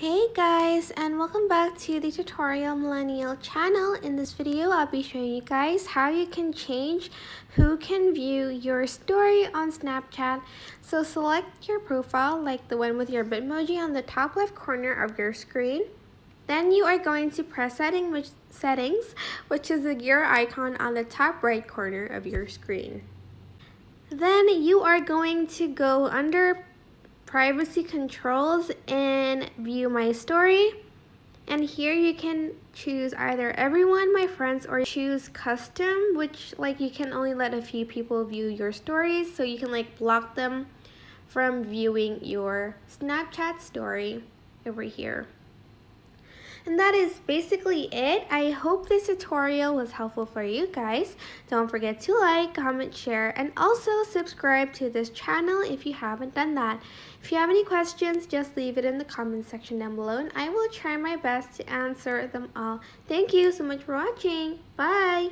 Hey guys, and welcome back to the Tutorial Millennial channel. In this video, I'll be showing you guys how you can change who can view your story on Snapchat. So select your profile, like the one with your Bitmoji on the top left corner of your screen. Then you are going to press settings, which is the gear icon on the top right corner of your screen. Then you are going to go under privacy controls and view my story, and here you can choose either everyone, my friends, or choose custom, which you can only let a few people view your stories, so you can block them from viewing your Snapchat story over here. And that is basically it. I hope this tutorial was helpful for you guys. Don't forget to like, comment, share, and also subscribe to this channel if you haven't done that. If you have any questions, just leave it in the comment section down below and I will try my best to answer them all. Thank you so much for watching. Bye!